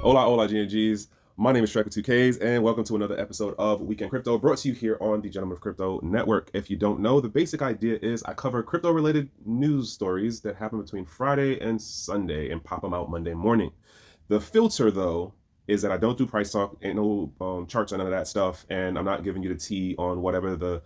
Hola, GnGs. My name is Trekkw2ks, and welcome to another episode of Weekend Crypto, brought to you here on the Gentlemen of Crypto Network. If you don't know, the basic idea is I cover crypto-related news stories that happen between Friday and Sunday and pop them out Monday morning. The filter, though, is that I don't do price talk, ain't no charts or none of that stuff, and I'm not giving you the tea on whatever the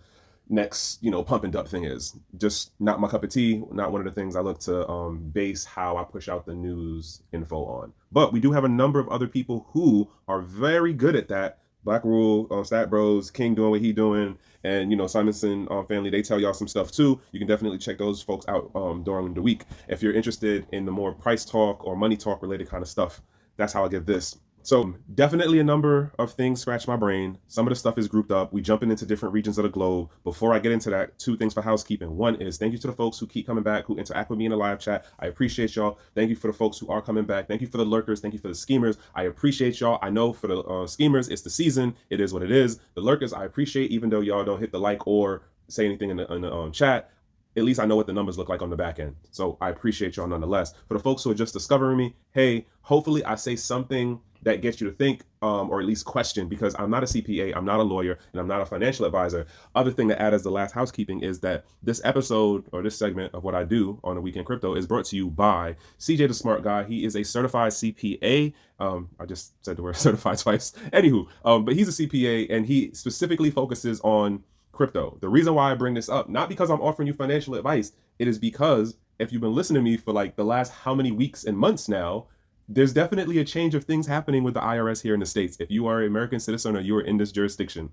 next, pump and dump thing is. Just not my cup of tea, not one of the things I look to base how I push out the news info on. But we do have a number of other people who are very good at that. Black Rule, Stat Bros, King doing what he doing, and Simonson family, they tell y'all some stuff too. You can definitely check those folks out during the week. If you're interested in the more price talk or money talk related kind of stuff, that's how I give this. So definitely a number of things scratch my brain. Some of the stuff is grouped up. We jumping into different regions of the globe. Before I get into that, two things for housekeeping. One is thank you to the folks who keep coming back, who interact with me in the live chat. I appreciate y'all. Thank you for the folks who are coming back. Thank you for the lurkers. Thank you for the schemers. I appreciate y'all. I know for the schemers, it's the season. It is what it is. The lurkers, I appreciate, even though y'all don't hit the like or say anything in the chat. At least I know what the numbers look like on the back end. So I appreciate y'all nonetheless. For the folks who are just discovering me, hey, hopefully I say something that gets you to think or at least question, because I'm not a CPA, I'm not a lawyer, and I'm not a financial advisor. Other thing to add as the last housekeeping is that this episode or this segment of what I do on the Weekend Crypto is brought to you by CJ the Smart Guy. He is a certified CPA. I just said the word certified twice. Anywho, but he's a CPA and he specifically focuses on crypto. The reason why I bring this up, not because I'm offering you financial advice, it is because if you've been listening to me for like the last how many weeks and months now, there's definitely a change of things happening with the IRS here in the States. If you are an American citizen or you are in this jurisdiction,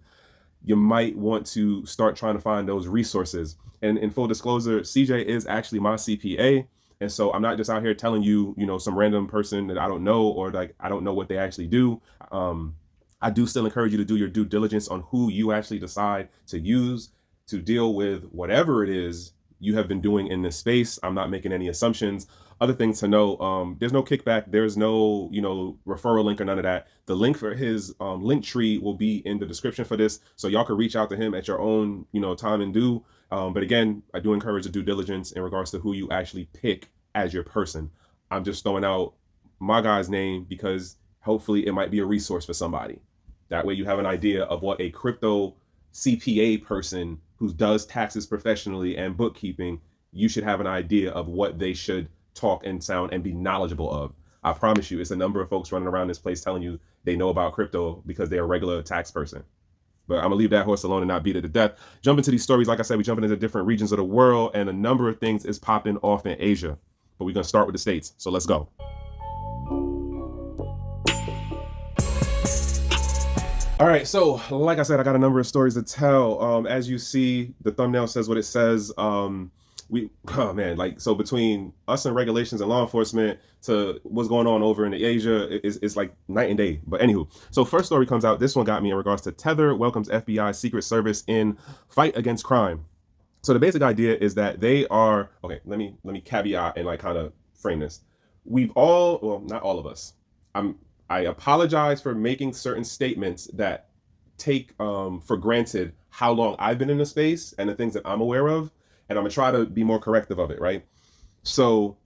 you might want to start trying to find those resources. And in full disclosure, CJ is actually my CPA. And so I'm not just out here telling you, some random person that I don't know, or like I don't know what they actually do. I do still encourage you to do your due diligence on who you actually decide to use to deal with whatever it is you have been doing in this space. I'm not making any assumptions. Other things to know, there's no kickback. There's no, referral link or none of that. The link for his link tree will be in the description for this. So y'all can reach out to him at your own, time and due. But again, I do encourage the due diligence in regards to who you actually pick as your person. I'm just throwing out my guy's name because hopefully it might be a resource for somebody. That way you have an idea of what a crypto CPA person who does taxes professionally and bookkeeping, you should have an idea of what they should talk and sound and be knowledgeable of. I promise you, it's a number of folks running around this place telling you they know about crypto because they're a regular tax person. But I'm gonna leave that horse alone and not beat it to death. Jump into these stories. Like I said, we're jumping into different regions of the world and a number of things is popping off in Asia. But we're gonna start with the States. So let's go. All right, so like I said, I got a number of stories to tell. As you see, the thumbnail says what it says. So between us and regulations and law enforcement to what's going on over in Asia is like night and day. But anywho, so first story comes out. This one got me in regards to Tether welcomes FBI Secret Service in fight against crime. So the basic idea is that they are, okay, let me caveat and like kind of frame this. We've all, well, not all of us. I apologize for making certain statements that take for granted how long I've been in the space and the things that I'm aware of. And I'm gonna try to be more corrective of it, right? So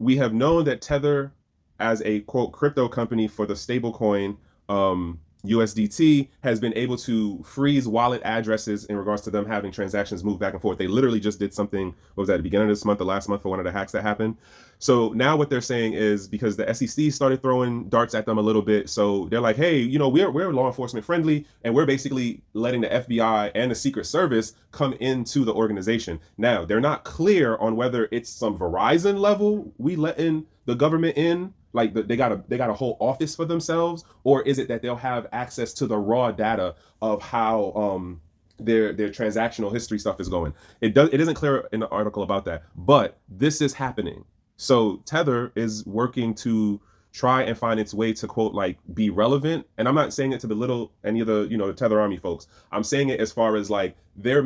we have known that Tether, as a quote crypto company for the stablecoin USDT, has been able to freeze wallet addresses in regards to them having transactions move back and forth. They literally just did something, what was that, at the beginning of this month or last month for one of the hacks that happened. So now what they're saying is because the SEC started throwing darts at them a little bit, so they're like, hey, we're law enforcement friendly, and we're basically letting the FBI and the Secret Service come into the organization. Now, they're not clear on whether it's some Verizon level we letting the government in, like they got a whole office for themselves, or is it that they'll have access to the raw data of how their transactional history stuff is going. It isn't clear in the article about that, but this is happening. So Tether is working to try and find its way to quote like be relevant. And I'm not saying it to belittle any of the the Tether Army folks. I'm saying it as far as like they're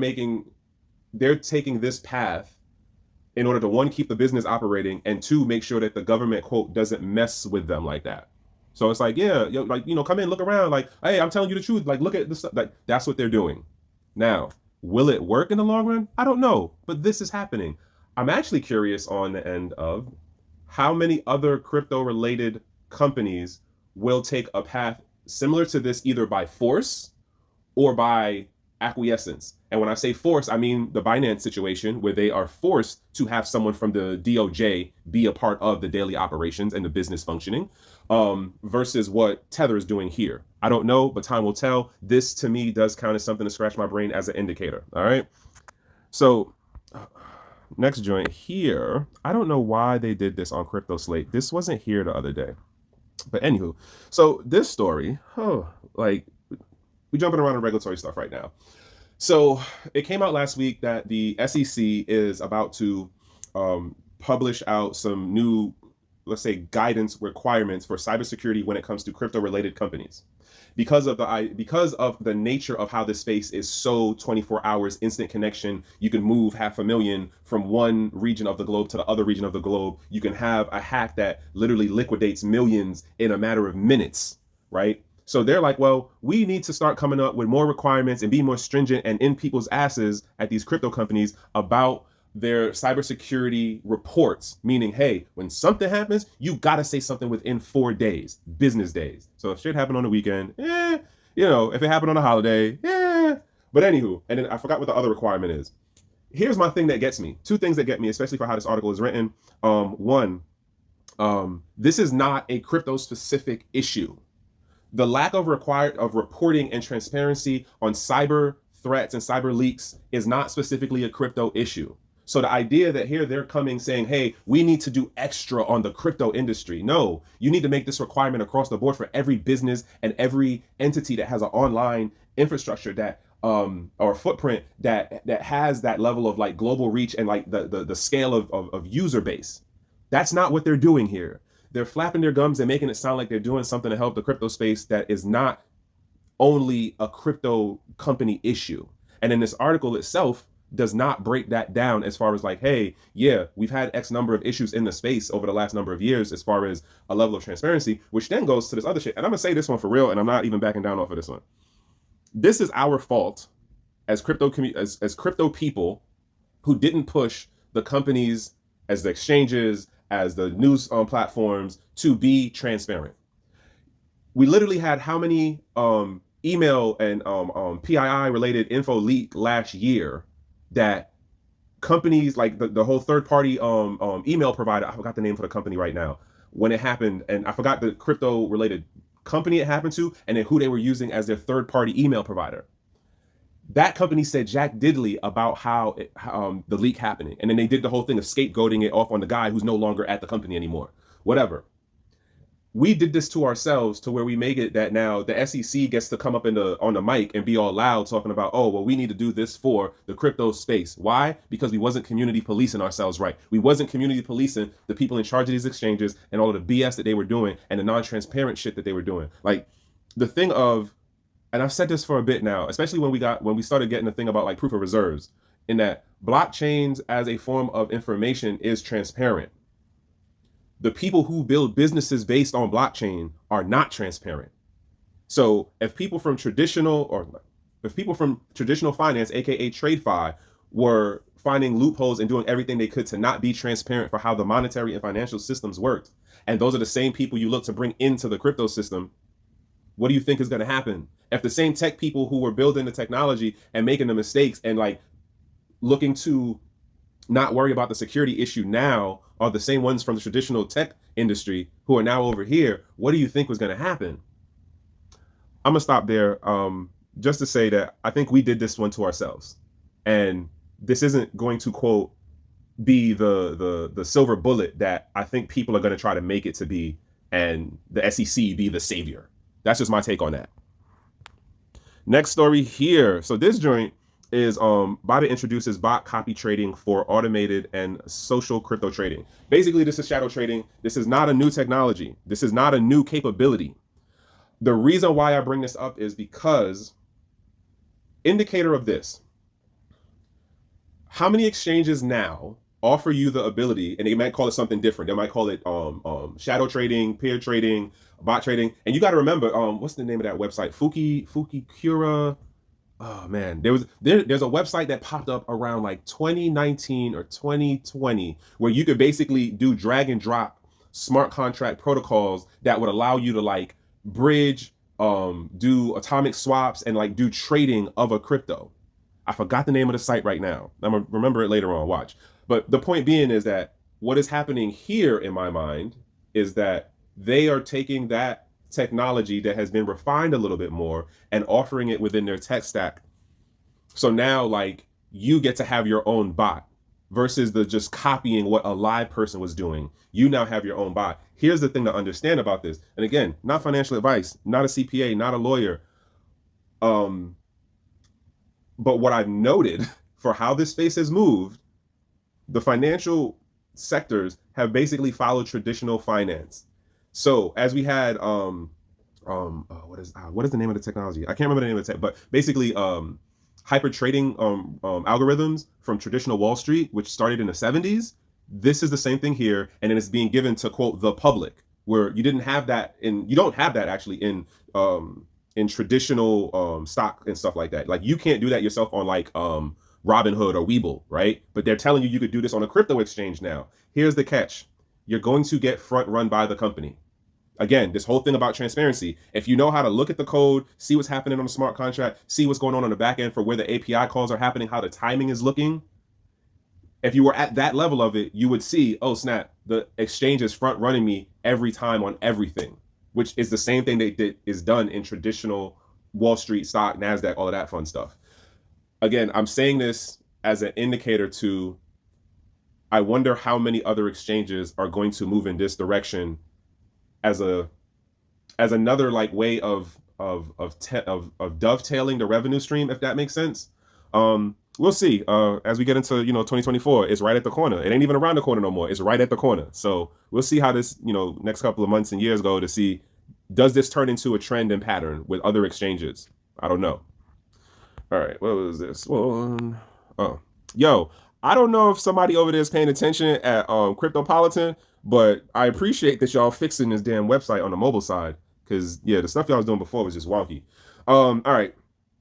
taking this path in order to, one, keep the business operating, and two, make sure that the government quote doesn't mess with them like that. So it's like, yeah, come in, look around, like, hey, I'm telling you the truth, like, look at this, like, that's what they're doing. Now, will it work in the long run? I don't know, but this is happening. I'm actually curious on the end of how many other crypto related companies will take a path similar to this, either by force or by acquiescence. And when I say force, I mean the Binance situation, where they are forced to have someone from the DOJ be a part of the daily operations and the business functioning, versus what Tether is doing here. I don't know, but time will tell. This to me does count as something to scratch my brain as an indicator. All right. So next joint here, I don't know why they did this on Crypto Slate. This wasn't here the other day. But anywho, so this story, like, we're jumping around in regulatory stuff right now. So it came out last week that the SEC is about to publish out some new, let's say, guidance requirements for cybersecurity when it comes to crypto-related companies. Because of the nature of how this space is so 24 hours instant connection, you can move 500,000 from one region of the globe to the other region of the globe. You can have a hack that literally liquidates millions in a matter of minutes, right? So they're like, well, we need to start coming up with more requirements and be more stringent and in people's asses at these crypto companies about their cybersecurity reports, meaning, hey, when something happens, you got to say something within 4 days, business days. So if shit happened on the weekend, if it happened on a holiday, But anywho, and then I forgot what the other requirement is. Here's my thing that gets me. Two things that get me, especially for how this article is written. One, this is not a crypto specific issue. The lack of reporting and transparency on cyber threats and cyber leaks is not specifically a crypto issue. So the idea that here they're coming saying, hey, we need to do extra on the crypto industry. No, you need to make this requirement across the board for every business and every entity that has an online infrastructure that or footprint that has that level of like global reach and like the scale of user base. That's not what they're doing here. They're flapping their gums and making it sound like they're doing something to help the crypto space that is not only a crypto company issue. And in this article itself does not break that down as far as like, hey, yeah, we've had X number of issues in the space over the last number of years as far as a level of transparency, which then goes to this other shit. And I'm gonna say this one for real, and I'm not even backing down off of this one. This is our fault as crypto as crypto people who didn't push the companies, as the exchanges, as the news platforms to be transparent. We literally had how many email and PII related info leak last year that companies like the whole third party email provider, I forgot the name for the company right now, when it happened, and I forgot the crypto related company it happened to, and then who they were using as their third party email provider. That company said Jack Diddley about how the leak happening. And then they did the whole thing of scapegoating it off on the guy who's no longer at the company anymore. Whatever. We did this to ourselves to where we make it that now the SEC gets to come up on the mic and be all loud talking about, oh, well, we need to do this for the crypto space. Why? Because we wasn't community policing ourselves right. We wasn't community policing the people in charge of these exchanges and all of the BS that they were doing and the non-transparent shit that they were doing. Like the thing of, and I've said this for a bit now, especially when we started getting the thing about like proof of reserves, in that blockchains as a form of information is transparent. The people who build businesses based on blockchain are not transparent. So if people from traditional finance, aka TradeFi, were finding loopholes and doing everything they could to not be transparent for how the monetary and financial systems worked, and those are the same people you look to bring into the crypto system, what do you think is going to happen? If the same tech people who were building the technology and making the mistakes and like looking to not worry about the security issue now are the same ones from the traditional tech industry who are now over here, what do you think was going to happen? I'm gonna stop there just to say that I think we did this one to ourselves, and this isn't going to quote be the silver bullet that I think people are going to try to make it to be, and the SEC be the savior. That's just my take on that. Next story here. So this joint is Bobby introduces bot copy trading for automated and social crypto trading. Basically, this is shadow trading. This is not a new technology. This is not a new capability. The reason why I bring this up is because indicator of this. How many exchanges now offer you the ability, and they might call it something different. They might call it shadow trading, peer trading, bot trading. And you got to remember, what's the name of that website? Fukikura. Oh man, there's a website that popped up around like 2019 or 2020 where you could basically do drag and drop smart contract protocols that would allow you to like bridge, do atomic swaps, and like do trading of a crypto. I forgot the name of the site right now. I'm gonna remember it later on, watch. But the point being is that what is happening here in my mind is that they are taking that technology that has been refined a little bit more and offering it within their tech stack. So now like you get to have your own bot versus the just copying what a live person was doing. You now have your own bot. Here's the thing to understand about this. And again, not financial advice, not a CPA, not a lawyer. But what I've noted for how this space has moved, the financial sectors have basically followed traditional finance. So as we had what is the name of the technology? I can't remember the name of the tech, but basically hyper trading algorithms from traditional Wall Street, which started in the 70s. This is the same thing here, and then it's being given to quote the public, where you don't have that actually in traditional stock and stuff like that. Like you can't do that yourself on like Robinhood or Webull, right? But they're telling you could do this on a crypto exchange now. Here's the catch. You're going to get front run by the company. Again, this whole thing about transparency. If you know how to look at the code, see what's happening on the smart contract, see what's going on the back end for where the API calls are happening, how the timing is looking. If you were at that level of it, you would see, oh snap, the exchange is front running me every time on everything, which is the same thing is done in traditional Wall Street stock, NASDAQ, all of that fun stuff. Again, I'm saying this as an indicator to, I wonder how many other exchanges are going to move in this direction as another like way of dovetailing the revenue stream, if that makes sense. We'll see. As we get into 2024, it's right at the corner. It ain't even around the corner no more. It's right at the corner. So we'll see how this next couple of months and years go to see, does this turn into a trend and pattern with other exchanges? I don't know. All right, what was this one? Oh, yo, I don't know if somebody over there is paying attention at Cryptopolitan, but I appreciate that y'all fixing this damn website on the mobile side, because yeah, the stuff y'all was doing before was just wonky. All right,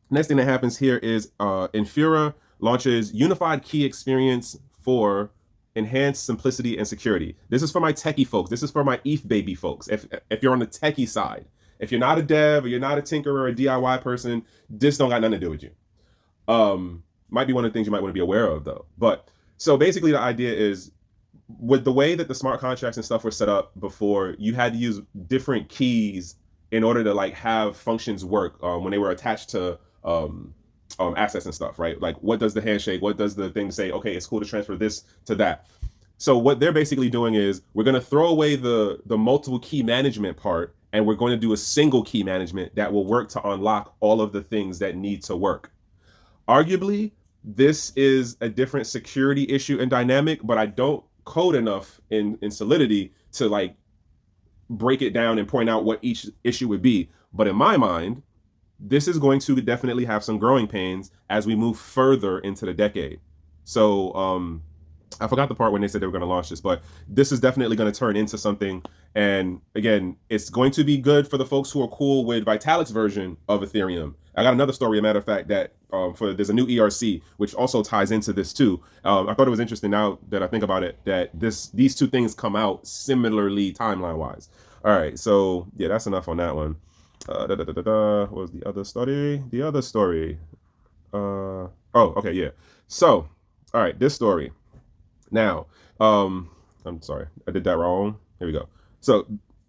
next thing that happens here is Infura launches unified key experience for enhanced simplicity and security. This is for my techie folks. This is for my ETH baby folks. If you're on the techie side, if you're not a dev or you're not a tinkerer or a DIY person, this don't got nothing to do with you. Might be one of the things you might want to be aware of though. But so basically the idea is, with the way that the smart contracts and stuff were set up before, you had to use different keys in order to like have functions work when they were attached to assets and stuff, right? Like what does the handshake, what does the thing say? Okay, it's cool to transfer this to that. So what they're basically doing is we're going to throw away the multiple key management part, and we're going to do a single key management that will work to unlock all of the things that need to work. Arguably, this is a different security issue and dynamic, but I don't code enough in Solidity to like break it down and point out what each issue would be. But in my mind, this is going to definitely have some growing pains as we move further into the decade. So I forgot the part when they said they were going to launch this, but this is definitely going to turn into something. And again, it's going to be good for the folks who are cool with Vitalik's version of Ethereum. I got another story, a matter of fact, that there's a new ERC, which also ties into this too. I thought it was interesting now that I think about it, that these two things come out similarly timeline-wise. All right, so yeah, that's enough on that one. What was the other story? Oh, okay, yeah. So, all right, this story. Now, I'm sorry, I did that wrong. Here we go. So,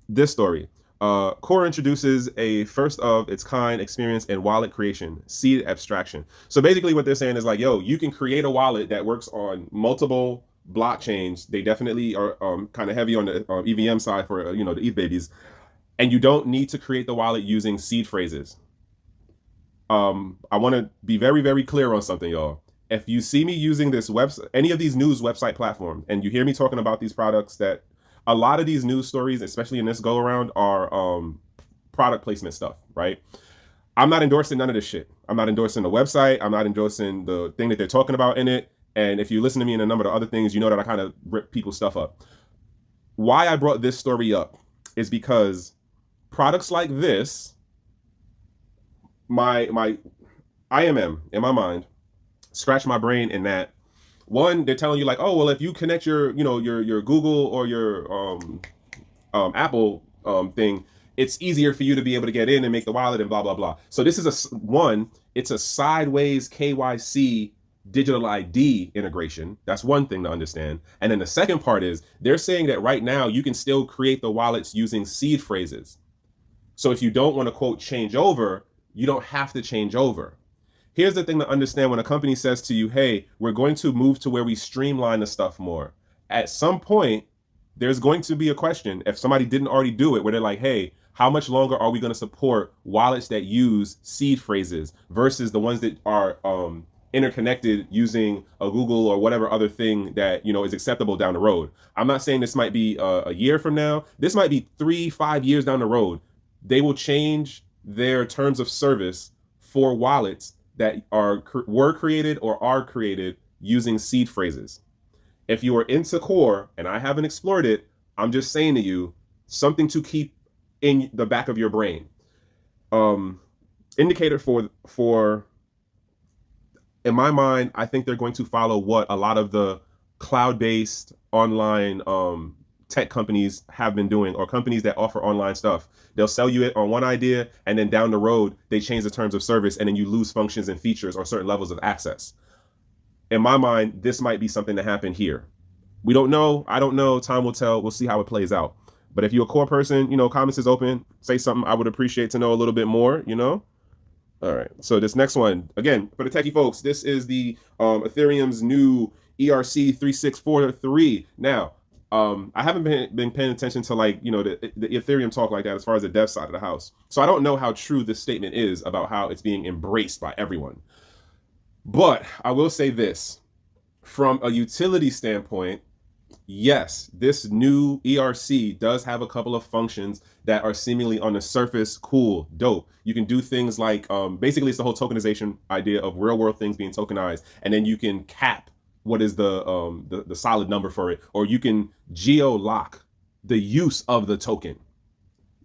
this story. Core introduces a first of its kind experience in wallet creation, seed abstraction. So basically what they're saying is like, yo, you can create a wallet that works on multiple blockchains. They definitely are kind of heavy on the EVM side for, the ETH babies. And you don't need to create the wallet using seed phrases. I want to be very, very clear on something, y'all. If you see me using this website, any of these news website platforms, and you hear me talking about these products, that a lot of these news stories, especially in this go around, are product placement stuff, right? I'm not endorsing none of this shit. I'm not endorsing the website. I'm not endorsing the thing that they're talking about in it. And if you listen to me in a number of other things, you know that I kind of rip people's stuff up. Why I brought this story up is because products like this, my IMM in my mind, scratch my brain in that, one, they're telling you like, oh, well, if you connect your Google or your Apple thing, it's easier for you to be able to get in and make the wallet and blah, blah, blah. So this is it's a sideways KYC digital ID integration. That's one thing to understand. And then the second part is they're saying that right now you can still create the wallets using seed phrases. So if you don't want to, quote, change over, you don't have to change over. Here's the thing to understand: when a company says to you, hey, we're going to move to where we streamline the stuff more, at some point, there's going to be a question, if somebody didn't already do it, where they're like, hey, how much longer are we going to support wallets that use seed phrases versus the ones that are interconnected using a Google or whatever other thing that, you know, is acceptable down the road? I'm not saying this might be a year from now. This might be 3-5 years down the road. They will change their terms of service for wallets that were created or are created using seed phrases. If you are into core and I haven't explored it, I'm just saying to you, something to keep in the back of your brain. Indicator for in my mind, I think they're going to follow what a lot of the cloud-based online tech companies have been doing, or companies that offer online stuff. They'll sell you it on one idea, and then down the road, they change the terms of service, and then you lose functions and features or certain levels of access. In my mind, this might be something that happened here. We don't know. I don't know. Time will tell. We'll see how it plays out. But if you're a core person, you know, comments is open. Say something. I would appreciate to know a little bit more, you know? All right. So this next one, again, for the techie folks, this is the Ethereum's new ERC 3643. Now, I haven't been paying attention to, like, you know, the Ethereum talk like that as far as the dev side of the house. So I don't know how true this statement is about how it's being embraced by everyone. But I will say this, from a utility standpoint, yes, this new ERC does have a couple of functions that are seemingly on the surface cool, dope. You can do things like, basically it's the whole tokenization idea of real world things being tokenized, and then you can cap what is the solid number for it, or you can geo-lock the use of the token.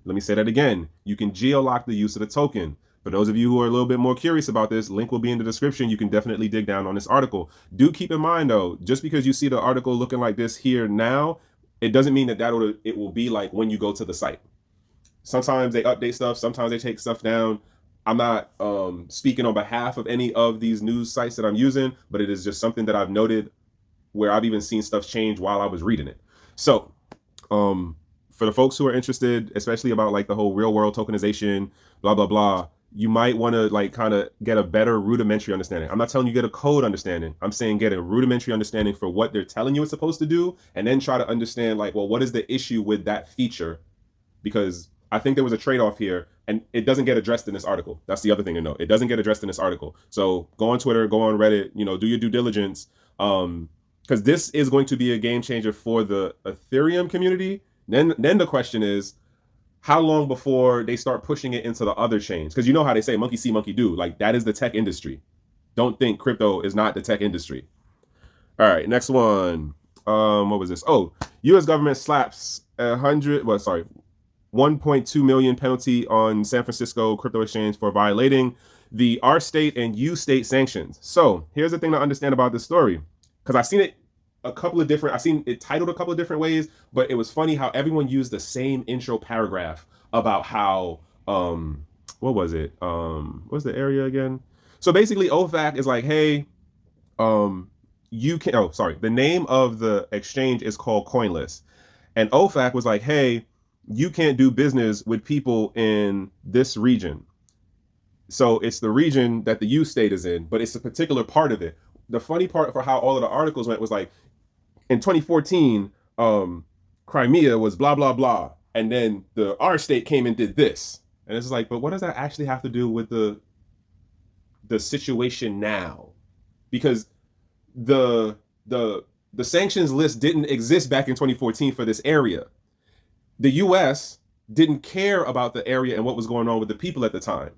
Let me say that again. You can geo-lock the use of the token. For those of you who are a little bit more curious about this, link will be in the description. You can definitely dig down on this article. Do keep in mind, though, just because you see the article looking like this here now, it doesn't mean that it will be like when you go to the site. Sometimes they update stuff. Sometimes they take stuff down. I'm not speaking on behalf of any of these news sites that I'm using, but it is just something that I've noted where I've even seen stuff change while I was reading it. So for the folks who are interested, especially about like the whole real world tokenization, blah, blah, blah, you might want to like kind of get a better rudimentary understanding. I'm not telling you get a code understanding. I'm saying get a rudimentary understanding for what they're telling you it's supposed to do, and then try to understand like, well, what is the issue with that feature? Because I think there was a trade-off here, and it doesn't get addressed in this article. That's the other thing to know. It doesn't get addressed in this article. So go on Twitter, go on Reddit, you know, do your due diligence, because this is going to be a game changer for the Ethereum community. Then the question is, how long before they start pushing it into the other chains? Because you know how they say monkey see, monkey do. Like, that is the tech industry. Don't think crypto is not the tech industry. All right, next one. What was this? Oh, U.S. government slaps 1.2 million penalty on San Francisco crypto exchange for violating the R state and U state sanctions. So here's the thing to understand about this story, because I've seen it I've seen it titled a couple of different ways, but it was funny how everyone used the same intro paragraph about how, what was it? What's the area again? So basically OFAC is like, hey, the name of the exchange is called Coinless. And OFAC was like, hey, you can't do business with people in this region. So it's the region that the U state is in, but it's a particular part of it. The funny part for how all of the articles went was like, in 2014, Crimea was blah, blah, blah. And then the R state came and did this. And it's like, but what does that actually have to do with the situation now? Because the sanctions list didn't exist back in 2014 for this area. The US didn't care about the area and what was going on with the people at the time.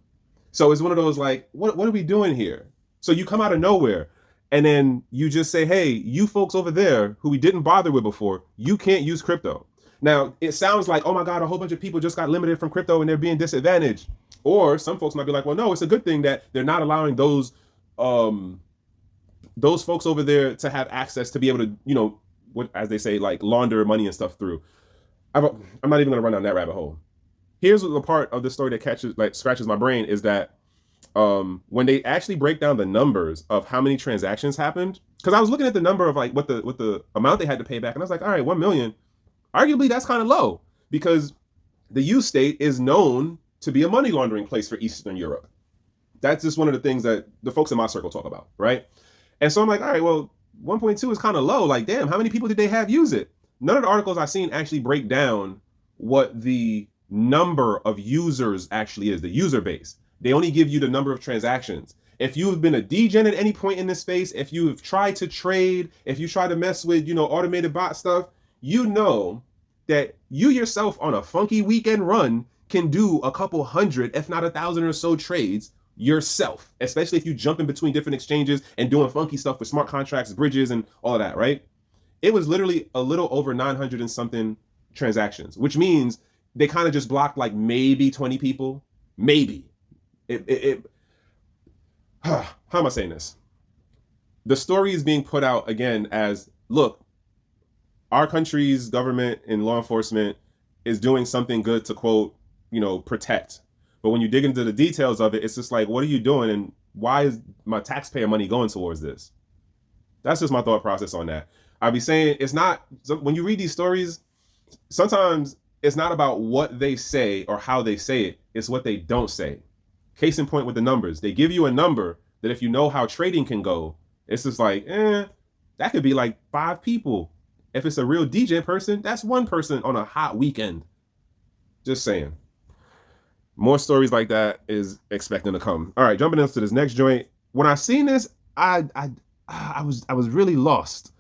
So it's one of those like, what are we doing here? So you come out of nowhere, and then you just say, hey, you folks over there who we didn't bother with before, you can't use crypto. Now, it sounds like, oh my God, a whole bunch of people just got limited from crypto and they're being disadvantaged. Or some folks might be like, well, no, it's a good thing that they're not allowing those folks over there to have access to be able to, you know, what, as they say, like launder money and stuff through. I'm not even going to run down that rabbit hole. here's the part of the story that scratches my brain is that when they actually break down the numbers of how many transactions happened, because I was looking at the number of like what the amount they had to pay back, and I was like, all right, 1 million. Arguably, that's kind of low because the U state is known to be a money laundering place for Eastern Europe. That's just one of the things that the folks in my circle talk about, right? And so I'm like, all right, well, 1.2 is kind of low. Like, damn, how many people did they have use it? None of the articles I've seen actually break down what the number of users actually is, the user base. They only give you the number of transactions. If you've been a degen at any point in this space, if you've tried to trade, if you try to mess with, automated bot stuff, you know that you yourself on a funky weekend run can do a couple hundred, if not 1,000 or so trades yourself, especially if you jump in between different exchanges and doing funky stuff with smart contracts, bridges, and all of that, right? It was literally a little over 900 and something transactions, which means they kind of just blocked like maybe 20 people, maybe. How am I saying this? The story is being put out again as, look, our country's government and law enforcement is doing something good to, quote, protect. But when you dig into the details of it, it's just like, what are you doing? And why is my taxpayer money going towards this? That's just my thought process on that. I'll be saying it's not, when you read these stories, sometimes it's not about what they say or how they say it. It's what they don't say. Case in point with the numbers. They give you a number that if you know how trading can go, it's just like, that could be like 5 people. If it's a real DJ person, that's 1 person on a hot weekend. Just saying. More stories like that is expecting to come. All right, jumping into this next joint. When I seen this, I was really lost.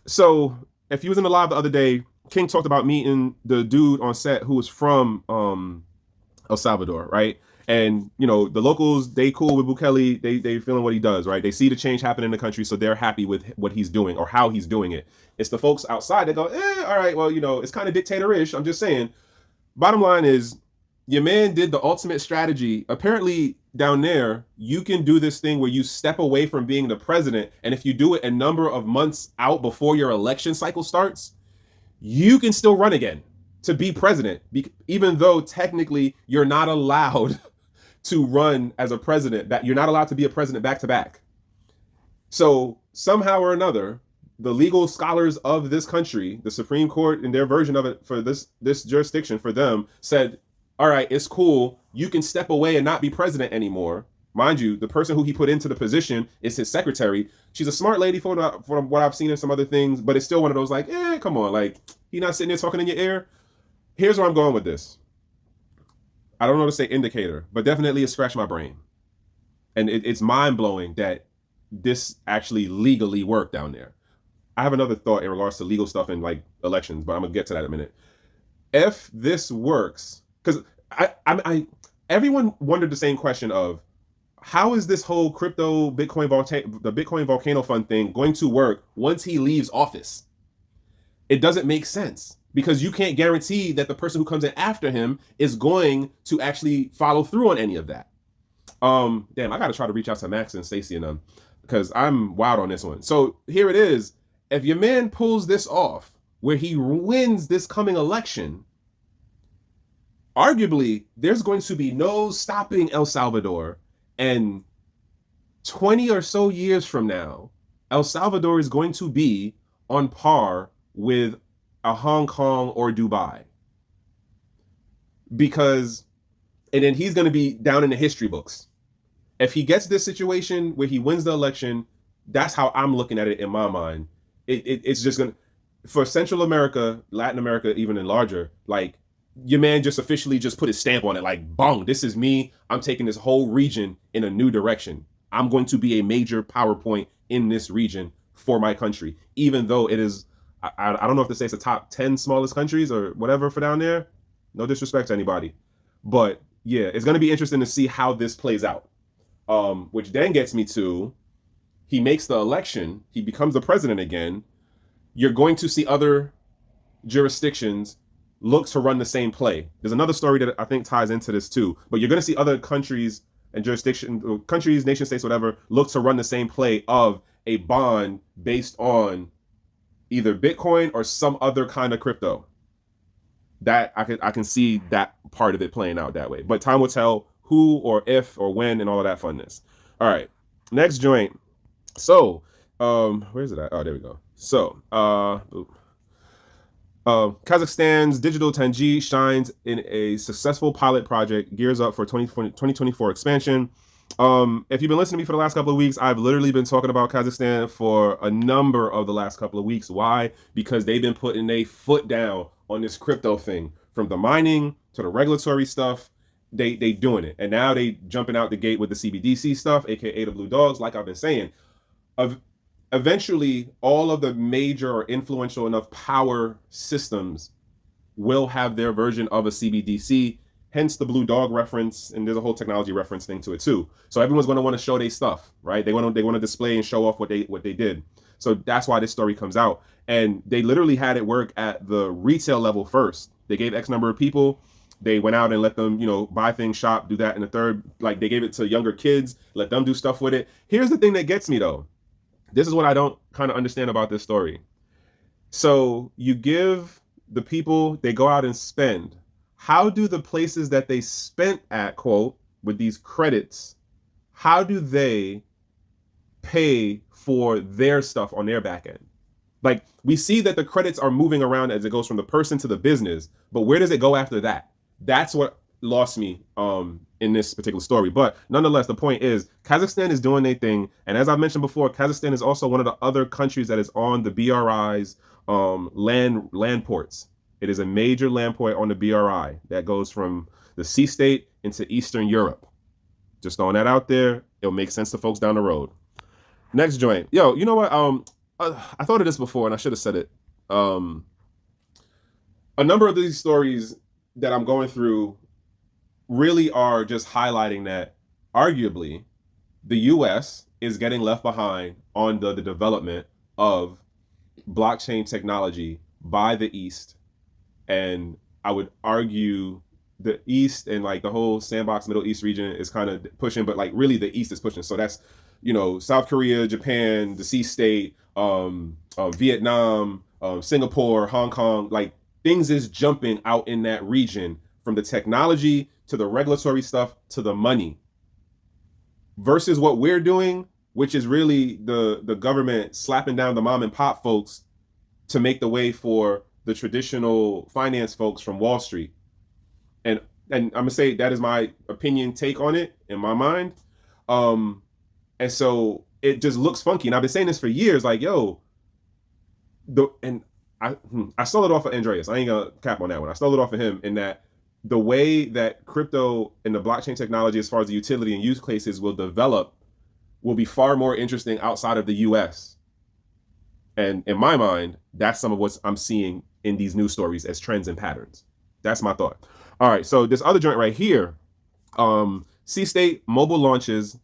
So if you was in the live the other day, King talked about meeting the dude on set who was from El Salvador, right? And the locals, they cool with Bukele, they feeling what he does, right? They see the change happen in the country, so they're happy with what he's doing or how he's doing it. It's the folks outside that go, all right, well, it's kind of dictatorish. I'm just saying. Bottom line is, your man did the ultimate strategy. Apparently, down there, you can do this thing where you step away from being the president, and if you do it a number of months out before your election cycle starts, you can still run again to be president, even though technically you're not allowed to run as a president, that you're not allowed to be a president back to back. So somehow or another, the legal scholars of this country, the Supreme Court in their version of it for this jurisdiction for them said, all right, it's cool. You can step away and not be president anymore. Mind you, the person who he put into the position is his secretary. She's a smart lady from what I've seen in some other things, but it's still one of those like, come on, like, he not sitting there talking in your ear. Here's where I'm going with this. I don't know how to say indicator, but definitely it scratched my brain. And it's mind-blowing that this actually legally worked down there. I have another thought in regards to legal stuff and like elections, but I'm going to get to that in a minute. If this works, because everyone wondered the same question of, how is this whole crypto the Bitcoin volcano fund thing going to work once he leaves office? It doesn't make sense because you can't guarantee that the person who comes in after him is going to actually follow through on any of that. Damn, I got to try to reach out to Max and Stacey and them because I'm wild on this one. So here it is. If your man pulls this off where he wins this coming election, arguably there's going to be no stopping El Salvador. And 20 or so years from now, El Salvador is going to be on par with a Hong Kong or Dubai. And then he's going to be down in the history books. If he gets this situation where he wins the election, that's how I'm looking at it in my mind. It's just going to, for Central America, Latin America, even and larger, like, your man just officially just put his stamp on it, like, bong, this is me. I'm taking this whole region in a new direction. I'm going to be a major power point in this region for my country, even though it is, I don't know if to say it's the top 10 smallest countries or whatever for down there. No disrespect to anybody. But yeah, it's going to be interesting to see how this plays out. Which then gets me to, he makes the election, he becomes the president again. You're going to see other jurisdictions look to run the same play. There's another story that I think ties into this too, but you're going to see other countries and countries, nation states, whatever, look to run the same play of a bond based on either Bitcoin or some other kind of crypto. That I can see that part of it playing out that way. But time will tell who or if or when and all of that funness. All right, next joint. So, where's it at? Oh, there we go. So, Kazakhstan's digital GnG shines in a successful pilot project, gears up for 2024 expansion. If you've been listening to me for the last couple of weeks, I've literally been talking about Kazakhstan for a number of the last couple of weeks. Why? Because they've been putting a foot down on this crypto thing, from the mining to the regulatory stuff. They doing it, and now they jumping out the gate with the CBDC stuff, aka the blue dogs. Like I've been saying, eventually all of the major or influential enough power systems will have their version of a CBDC. Hence the blue dog reference, and there's a whole technology reference thing to it too. So everyone's going to want to show their stuff, right? They want to display and show off what they did. So that's why this story comes out. And they literally had it work at the retail level first. They gave X number of people. They went out and let them, buy things, shop, do that. And the third, like, they gave it to younger kids, let them do stuff with it. Here's the thing that gets me though. This is what I don't kind of understand about this story. So you give the people, they go out and spend. How do the places that they spent at, quote, with these credits, how do they pay for their stuff on their back end? Like, we see that the credits are moving around as it goes from the person to the business, but where does it go after that? That's what lost me in this particular story. But nonetheless, the point is Kazakhstan is doing their thing. And as I mentioned before, Kazakhstan is also one of the other countries that is on the BRI's land ports. It is a major land port on the BRI that goes from the sea state into Eastern Europe. Just throwing that out there. It'll make sense to folks down the road. Next joint. Yo, you know what? I thought of this before and I should have said it. A number of these stories that I'm going through really are just highlighting that arguably the US is getting left behind on the development of blockchain technology by the East. And I would argue the East and like the whole sandbox Middle East region is kind of pushing, but like really the East is pushing. So that's, South Korea, Japan, the sea state, Vietnam, Singapore, Hong Kong, like things is jumping out in that region, from the technology to the regulatory stuff to the money, versus what we're doing, which is really the government slapping down the mom and pop folks to make the way for the traditional finance folks from Wall Street. And I'm gonna say that is my opinion take on it in my mind. And so it just looks funky. And I've been saying this for years, like, yo, I stole it off of Andreas. I ain't gonna cap on that one. I stole it off of him in that the way that crypto and the blockchain technology, as far as the utility and use cases will develop, will be far more interesting outside of the US. And in my mind, that's some of what I'm seeing in these news stories as trends and patterns. That's my thought. All right, so this other joint right here, C-State mobile launches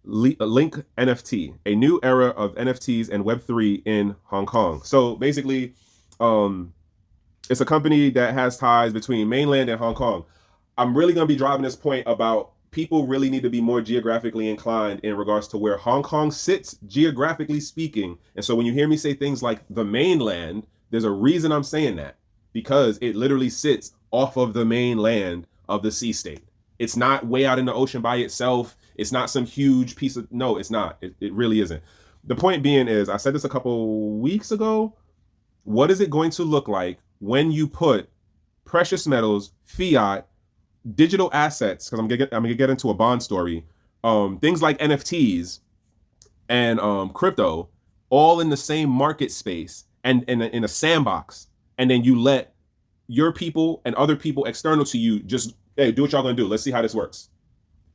Link NFT, a new era of NFTs and Web3 in Hong Kong. So basically, it's a company that has ties between mainland and Hong Kong. I'm really going to be driving this point about people really need to be more geographically inclined in regards to where Hong Kong sits, geographically speaking. And so when you hear me say things like the mainland, there's a reason I'm saying that, because it literally sits off of the mainland of the sea state. It's not way out in the ocean by itself. It's not some huge piece of, no, it's not. It really isn't. The point being is, I said this a couple weeks ago, what is it going to look like when you put precious metals, fiat, digital assets, because I'm gonna get into a bond story, things like NFTs and crypto, all in the same market space and in a sandbox, and then you let your people and other people external to you just, hey, do what y'all gonna do. Let's see how this works.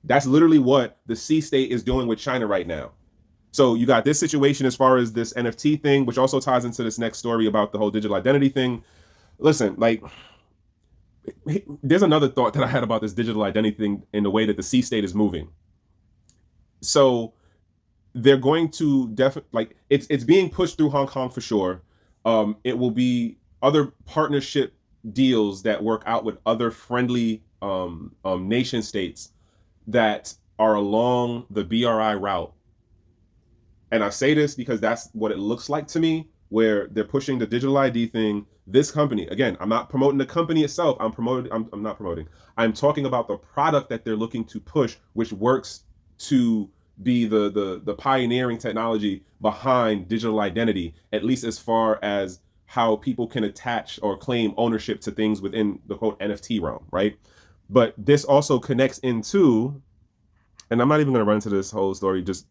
That's literally what the sea state is doing with China right now. So you got this situation as far as this NFT thing, which also ties into this next story about the whole digital identity thing. Listen, like, there's another thought that I had about this digital identity thing in the way that the sea state is moving. So they're going to definitely, like, it's being pushed through Hong Kong for sure. It will be other partnership deals that work out with other friendly nation states that are along the BRI route. And I say this because that's what it looks like to me. where they're pushing the digital ID thing. This company, again, I'm not promoting the company itself. I'm not promoting. I'm talking about the product that they're looking to push, which works to be the pioneering technology behind digital identity, at least as far as how people can attach or claim ownership to things within the quote NFT realm, right? But this also connects into, and I'm not even going to run into this whole story. Just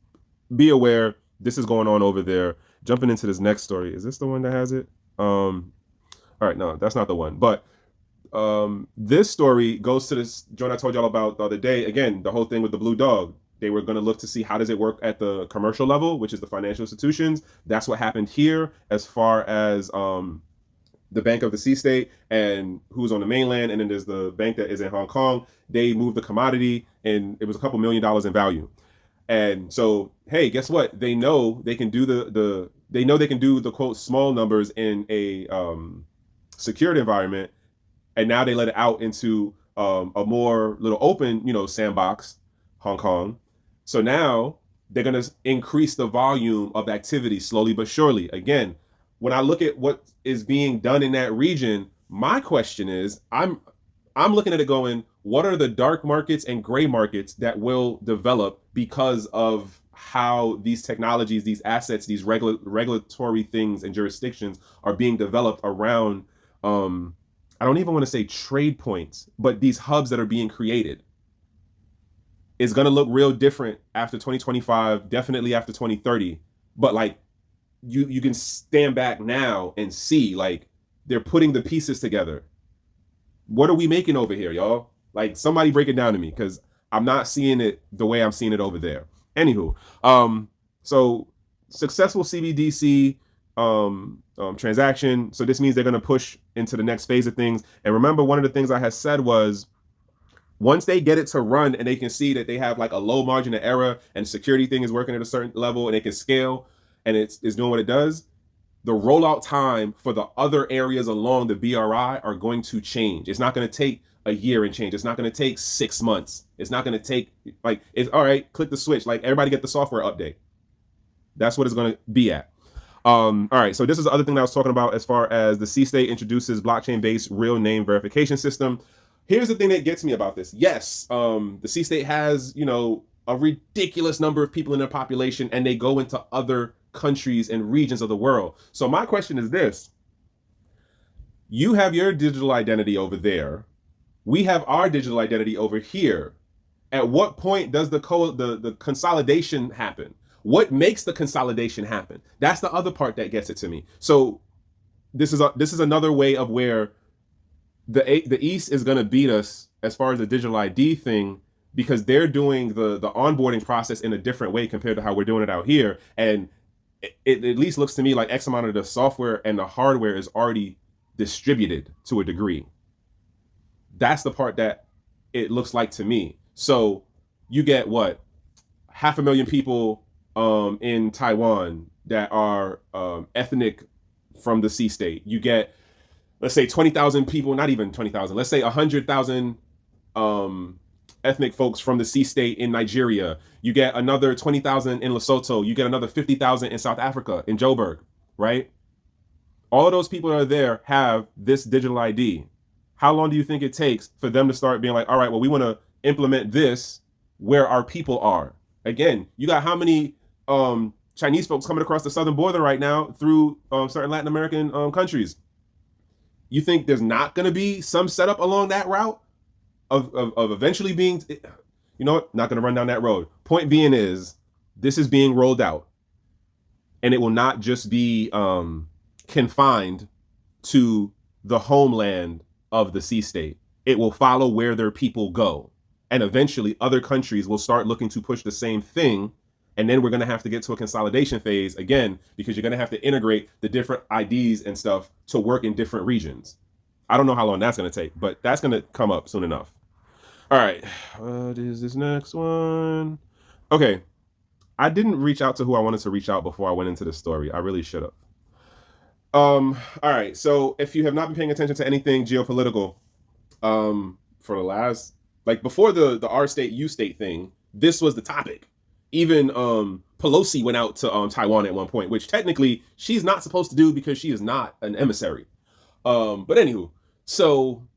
be aware this is going on over there. Jumping into this next story. Is this the one that has it? All right, no, that's not the one. But this story goes to this joint I told y'all about the other day. Again, the whole thing with the blue dog. They were going to look to see how does it work at the commercial level, which is the financial institutions. That's what happened here as far as the Bank of the Sea State and who's on the mainland. And then there's the bank that is in Hong Kong. They moved the commodity and it was a couple $1 million in value. And so, hey, guess what? They know they can do the quote small numbers in a secured environment. And now they let it out into a more little open, sandbox, Hong Kong. So now they're going to increase the volume of activity slowly but surely. Again, when I look at what is being done in that region, my question is, I'm looking at it going, what are the dark markets and gray markets that will develop because of how these technologies, these assets, these regulatory things and jurisdictions are being developed around, I don't even want to say trade points, but these hubs that are being created. Is going to look real different after 2025, definitely after 2030. But like, you can stand back now and see, like, they're putting the pieces together. What are we making over here, y'all? Like, somebody break it down to me, because I'm not seeing it the way I'm seeing it over there. Anywho, so successful CBDC transaction. So this means they're going to push into the next phase of things. And remember, one of the things I had said was, once they get it to run and they can see that they have like a low margin of error and security thing is working at a certain level and it can scale and it's doing what it does, the rollout time for the other areas along the BRI are going to change. It's not going to take a year and change. It's not going to take 6 months. It's not going to take, like, it's all right, click the switch. Like, everybody get the software update. That's what it's going to be at. All right, so this is the other thing that I was talking about as far as the Sea State introduces blockchain-based real name verification system. Here's the thing that gets me about this. Yes, the Sea State has, a ridiculous number of people in their population, and they go into other countries and regions of the world. So my question is this. You have your digital identity over there. We have our digital identity over here. At what point does the consolidation happen? What makes the consolidation happen? That's the other part that gets it to me. So this is another way of where the East is going to beat us as far as the digital ID thing, because they're doing the onboarding process in a different way compared to how we're doing it out here. And it at least looks to me like X amount of the software and the hardware is already distributed to a degree. That's the part that it looks like to me. So you get what? 500,000 people in Taiwan that are ethnic from the Sea State. You get, let's say 20,000 people, not even 20,000, let's say 100,000 ethnic folks from the Sea State in Nigeria. You get another 20,000 in Lesotho. You get another 50,000 in South Africa, in Joburg, right? All of those people that are there have this digital ID. How long do you think it takes for them to start being like, all right, well, we want to implement this where our people are? Again, you got how many Chinese folks coming across the southern border right now through certain Latin American countries? You think there's not going to be some setup along that route of eventually being, you know what, not going to run down that road. Point being is, this is being rolled out, and it will not just be confined to the homeland of the Sea State. It will follow where their people go. And eventually other countries will start looking to push the same thing. And then we're going to have to get to a consolidation phase again, because you're going to have to integrate the different IDs and stuff to work in different regions. I don't know how long that's going to take, but that's going to come up soon enough. All right. What is this next one? Okay. I didn't reach out to who I wanted to reach out before I went into the story. I really should have. All right. So if you have not been paying attention to anything geopolitical, for the last, like before the R state, U state thing, this was the topic. Even Pelosi went out to Taiwan at one point, which technically she's not supposed to do because she is not an emissary. But anywho, so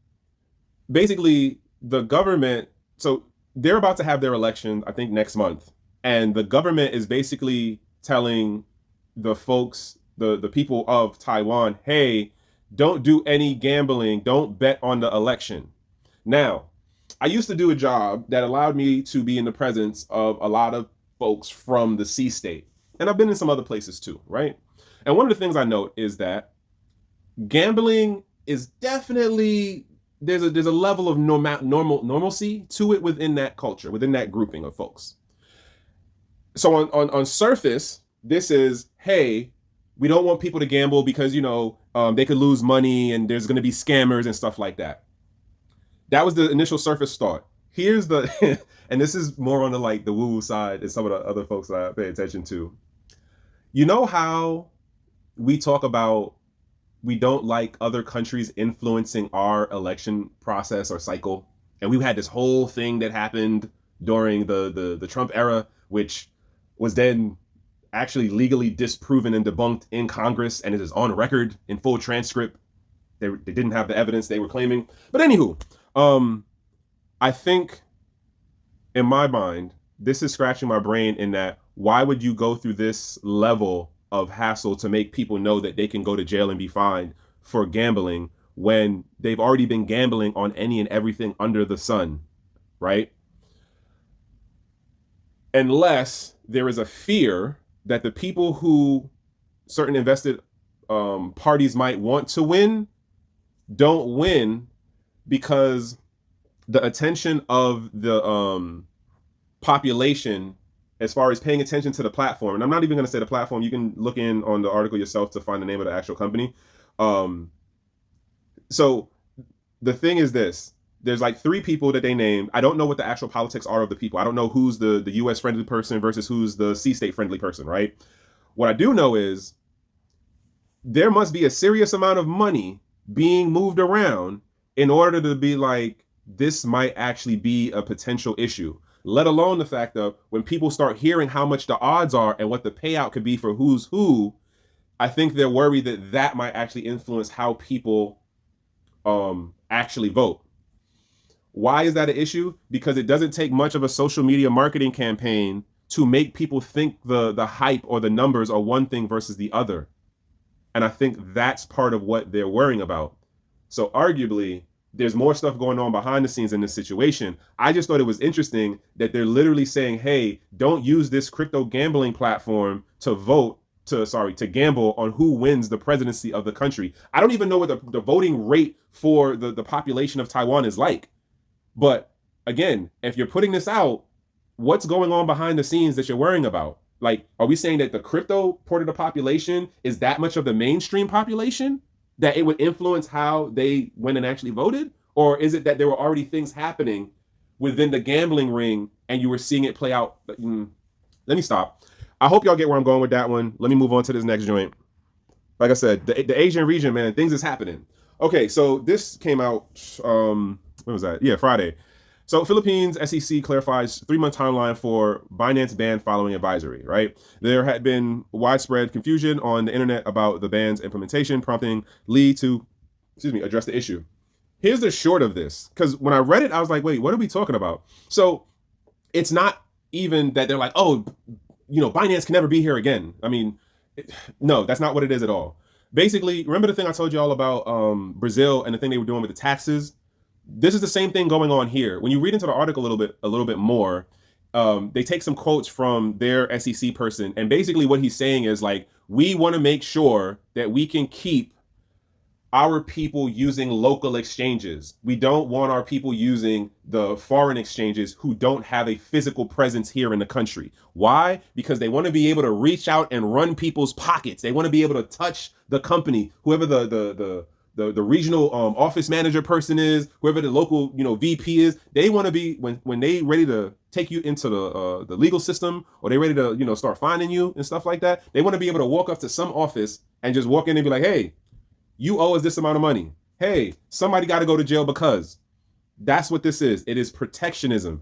basically the government, so they're about to have their election, I think next month. And the government is basically telling the folks, the people of Taiwan, hey, don't do any gambling. Don't bet on the election. Now, I used to do a job that allowed me to be in the presence of a lot of folks from the C state. And I've been in some other places too, right? And one of the things I note is that gambling is definitely, there's a level of normalcy to it within that culture, within that grouping of folks. So on surface, this is, hey, we don't want people to gamble because, you know, they could lose money and there's going to be scammers and stuff like that. That was the initial surface thought. Here's the, and this is more on the like the woo-woo side and some of the other folks that I pay attention to. You know how we talk about we don't like other countries influencing our election process or cycle? And we had this whole thing that happened during the Trump era, which was then actually legally disproven and debunked in Congress, and it is on record in full transcript. They didn't have the evidence they were claiming. But anywho, I think in my mind, this is scratching my brain in that why would you go through this level of hassle to make people know that they can go to jail and be fined for gambling when they've already been gambling on any and everything under the sun, right? Unless there is a fear that the people who certain invested parties might want to win don't win because the attention of the population, as far as paying attention to the platform, and I'm not even going to say the platform, you can look in on the article yourself to find the name of the actual company. So the thing is this, there's like 3 people that they named. I don't know what the actual politics are of the people. I don't know who's the US friendly person versus who's the C-state friendly person, right? What I do know is there must be a serious amount of money being moved around in order to be like, this might actually be a potential issue, let alone the fact of when people start hearing how much the odds are and what the payout could be for who's who, I think they're worried that that might actually influence how people actually vote. Why is that an issue? Because it doesn't take much of a social media marketing campaign to make people think the hype or the numbers are one thing versus the other. And I think that's part of what they're worrying about. So arguably, there's more stuff going on behind the scenes in this situation. I just thought it was interesting that they're literally saying, hey, don't use this crypto gambling platform to to gamble on who wins the presidency of the country. I don't even know what the voting rate for the population of Taiwan is like. But again, if you're putting this out, what's going on behind the scenes that you're worrying about? Like, are we saying that the crypto part of the population is that much of the mainstream population that it would influence how they went and actually voted? Or is it that there were already things happening within the gambling ring and you were seeing it play out? Let me stop. I hope y'all get where I'm going with that one. Let me move on to this next joint. Like I said, the Asian region, man, things is happening. Okay, so this came out, when was that? Yeah, Friday. So Philippines SEC clarifies 3-month timeline for Binance ban following advisory, right? There had been widespread confusion on the internet about the ban's implementation, prompting Lee to, address the issue. Here's the short of this, because when I read it, I was like, wait, what are we talking about? So it's not even that they're like, oh, Binance can never be here again. I mean, no, that's not what it is at all. Basically, remember the thing I told you all about Brazil and the thing they were doing with the taxes? This is the same thing going on here. When you read into the article a little bit more, they take some quotes from their SEC person. And basically what he's saying is like, we want to make sure that we can keep our people using local exchanges. We don't want our people using the foreign exchanges who don't have a physical presence here in the country. Why? Because they want to be able to reach out and run people's pockets. They want to be able to touch the company, whoever the regional office manager person is, whoever the local VP is. They want to be, when they ready to take you into the legal system, or they ready to start finding you and stuff like that, they want to be able to walk up to some office and just walk in and be like, hey, you owe us this amount of money. Hey, somebody got to go to jail because. That's what this is. It is protectionism.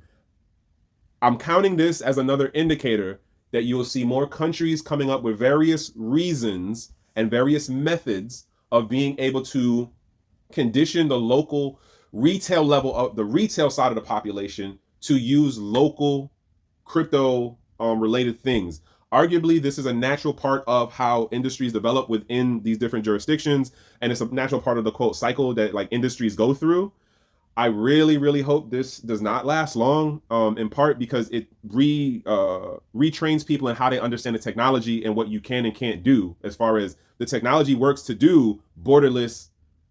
I'm counting this as another indicator that you will see more countries coming up with various reasons and various methods of being able to condition the local retail level of the retail side of the population to use local crypto related things. Arguably, this is a natural part of how industries develop within these different jurisdictions, and it's a natural part of the quote cycle that like industries go through. I really, really hope this does not last long, in part because it retrains people in how they understand the technology and what you can and can't do as far as the technology works to do borderless,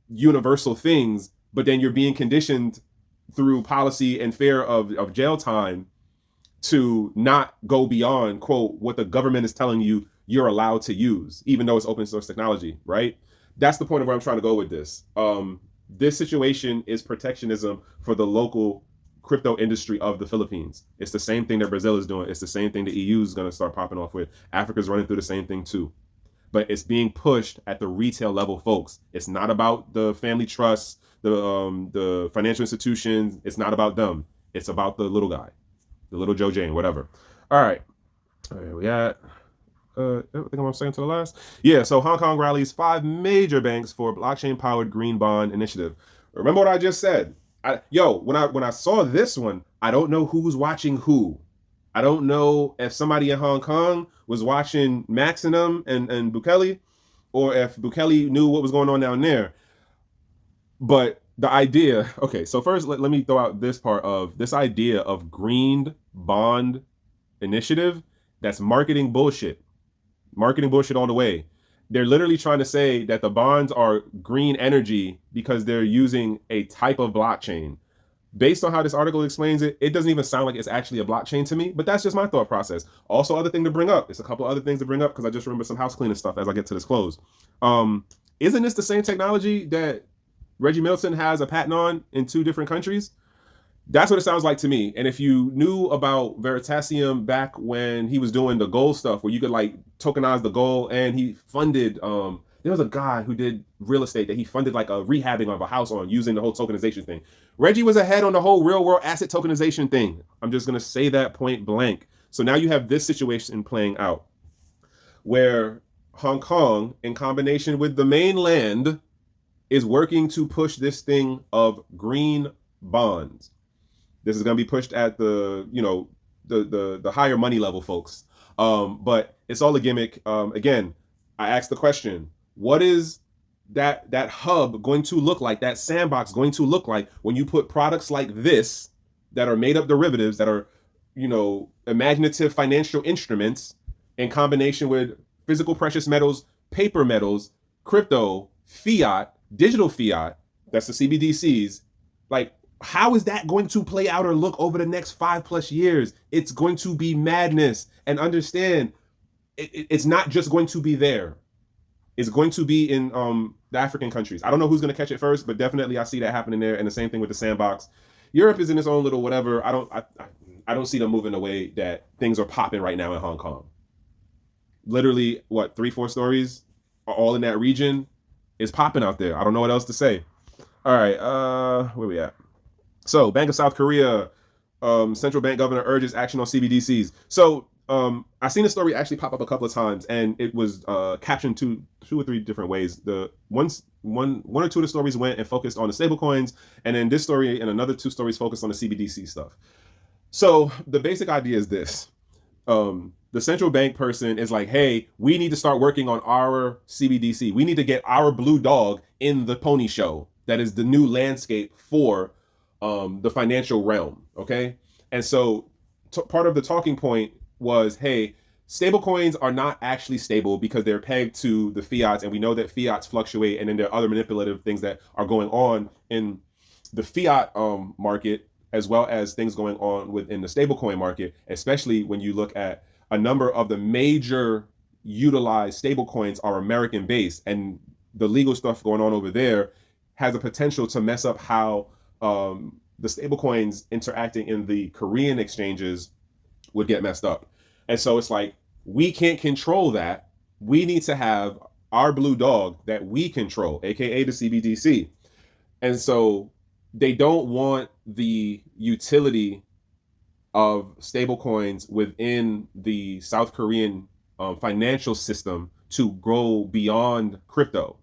universal things, but then you're being conditioned through policy and fear of jail time to not go beyond, quote, what the government is telling you you're allowed to use, even though it's open source technology, right? That's the point of where I'm trying to go with this. This situation is protectionism for the local crypto industry of the Philippines. It's the same thing that Brazil is doing. It's the same thing the EU is going to start popping off with. Africa's running through the same thing too. But it's being pushed at the retail level, folks. It's not about the family trusts, the financial institutions. It's not about them. It's about the little guy, the little Joe Jane, whatever. All right, we at. I think I'm second to the last. Yeah, so Hong Kong rallies 5 major banks for blockchain-powered green bond initiative. Remember what I just said? When I saw this one, I don't know who's watching who. I don't know if somebody in Hong Kong was watching Maximum and Bukele, or if Bukele knew what was going on down there. But the idea, okay, so first let me throw out this part of this idea of green bond initiative. That's marketing bullshit. Marketing bullshit all the way. They're literally trying to say that the bonds are green energy because they're using a type of blockchain. Based on how this article explains it, it doesn't even sound like it's actually a blockchain to me, but that's just my thought process. Also, other thing to bring up, it's a couple other things to bring up because I just remember some house cleaning stuff as I get to this close. Isn't this the same technology that Reggie Milton has a patent on in 2 different countries? That's what it sounds like to me. And if you knew about Veritasium back when he was doing the gold stuff, where you could like tokenize the gold, and he funded, there was a guy who did real estate that he funded like a rehabbing of a house on using the whole tokenization thing. Reggie was ahead on the whole real world asset tokenization thing. I'm just going to say that point blank. So now you have this situation playing out where Hong Kong, in combination with the mainland, is working to push this thing of green bonds. This is going to be pushed at the, the higher money level folks. But it's all a gimmick. Again, I asked the question, what is that hub going to look like, that sandbox going to look like when you put products like this that are made up derivatives, that are, imaginative financial instruments in combination with physical precious metals, paper metals, crypto, fiat, digital fiat, that's the CBDCs, like, how is that going to play out or look over the next 5+ years? It's going to be madness. And understand, it's not just going to be there. It's going to be in the African countries. I don't know who's going to catch it first, but definitely I see that happening there. And the same thing with the sandbox. Europe is in its own little whatever. I don't see them moving the way that things are popping right now in Hong Kong. Literally, 3-4 stories are all in that region is popping out there. I don't know what else to say. All right, where we at? So, Bank of South Korea, central bank governor urges action on CBDCs. So, I seen this story actually pop up a couple of times, and it was captioned two or three different ways. The one or two of the stories went and focused on the stablecoins, and then this story and another 2 stories focused on the CBDC stuff. So, the basic idea is this. The central bank person is like, hey, we need to start working on our CBDC. We need to get our blue dog in the pony show. That is the new landscape for the financial realm, okay? And so part of the talking point was, hey, stablecoins are not actually stable because they're pegged to the fiats, and we know that fiats fluctuate, and then there are other manipulative things that are going on in the fiat market, as well as things going on within the stablecoin market, especially when you look at a number of the major utilized stablecoins are American-based, and the legal stuff going on over there has a potential to mess up how the stablecoins interacting in the Korean exchanges would get messed up. And so it's like, we can't control that. We need to have our blue dog that we control, aka the CBDC. And so they don't want the utility of stable coins within the South Korean financial system to grow beyond crypto,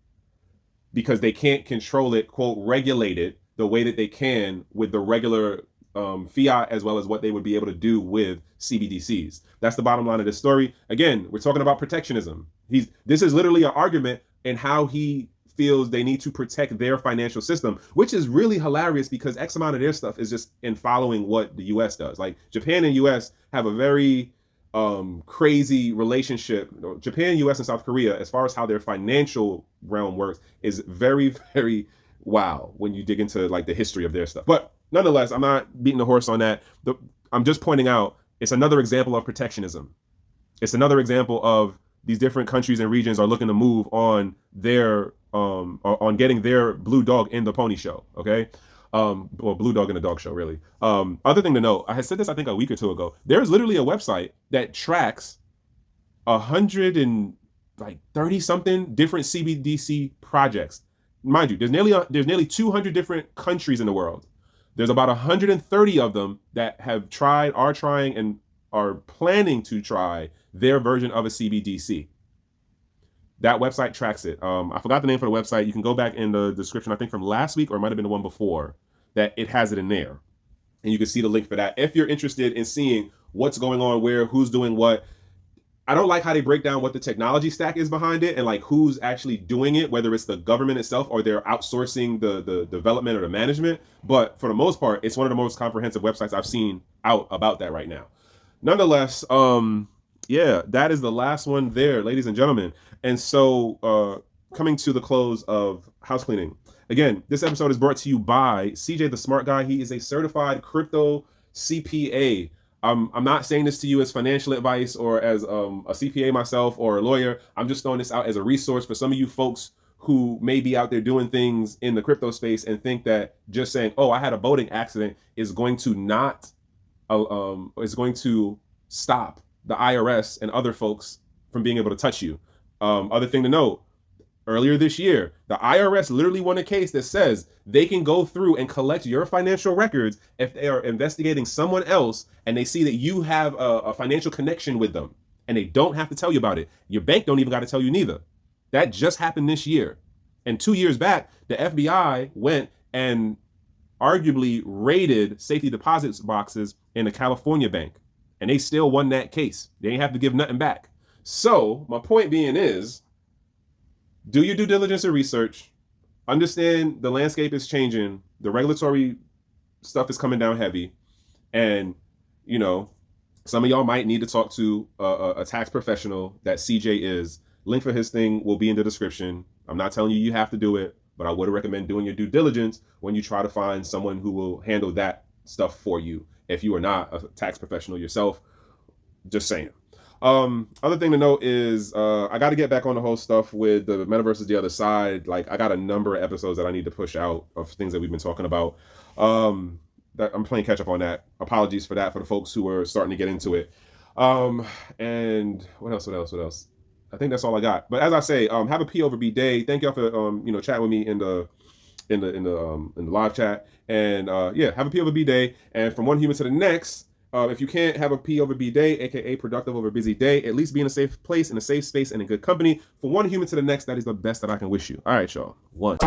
because they can't control it, quote, regulate it the way that they can with the regular fiat, as well as what they would be able to do with CBDCs. That's the bottom line of this story. Again, we're talking about protectionism. This is literally an argument in how he feels they need to protect their financial system, which is really hilarious because X amount of their stuff is just in following what the US does. Like Japan and US have a very crazy relationship. Japan, US, and South Korea, as far as how their financial realm works, is very, very wow when you dig into like the history of their stuff. But nonetheless, I'm not beating the horse on that. I'm just pointing out it's another example of protectionism. It's another example of these different countries and regions are looking to move on their on getting their blue dog in the pony show. Okay. Well, blue dog in the dog show, really. Other thing to note, I had said this, I think, a week or two ago. There's literally a website that tracks 130 something different CBDC projects. Mind you, there's nearly 200 different countries in the world. There's about 130 of them that have tried, are trying, and are planning to try their version of a CBDC. That website tracks it. I forgot the name for the website. You can go back in the description, I think from last week, or it might have been the one before, that it has it in there. And you can see the link for that if you're interested in seeing what's going on, where, who's doing what. I don't like how they break down what the technology stack is behind it and like who's actually doing it, whether it's the government itself or they're outsourcing the development or the management. But for the most part, it's one of the most comprehensive websites I've seen out about that right now. Nonetheless, yeah, that is the last one there, ladies and gentlemen. And so coming to the close of house cleaning. Again, this episode is brought to you by CJ the Smart Guy. He is a certified crypto CPA. I'm not saying this to you as financial advice or as a CPA myself or a lawyer. I'm just throwing this out as a resource for some of you folks who may be out there doing things in the crypto space and think that just saying, oh, I had a boating accident is going to not, is going to stop the IRS and other folks from being able to touch you. Other thing to note, earlier this year, the IRS literally won a case that says they can go through and collect your financial records if they are investigating someone else and they see that you have a financial connection with them and they don't have to tell you about it. Your bank don't even got to tell you neither. That just happened this year. And 2 years back, the FBI went and arguably raided safety deposits boxes in a California bank. And they still won that case. They ain't have to give nothing back. So my point being is, do your due diligence and research. Understand the landscape is changing. The regulatory stuff is coming down heavy. And, you know, some of y'all might need to talk to a tax professional that CJ is. Link for his thing will be in the description. I'm not telling you you have to do it, but I would recommend doing your due diligence when you try to find someone who will handle that stuff for you if you are not a tax professional yourself. Just saying. Other thing to note is I got to get back on the whole stuff with the Metaverses the other side. Like, I got a number of episodes that I need to push out of things that we've been talking about. That I'm playing catch up on that. Apologies for that for the folks who are starting to get into it. And what else? I think that's all I got. But as I say, have a P over B day. Thank y'all for chatting with me in the live chat. And yeah, have a P over B day. And from one human to the next. If you can't have a P over B day, aka productive over busy day, at least be in a safe place, in a safe space, and in good company. For one human to the next, that is the best that I can wish you. All right, y'all. One.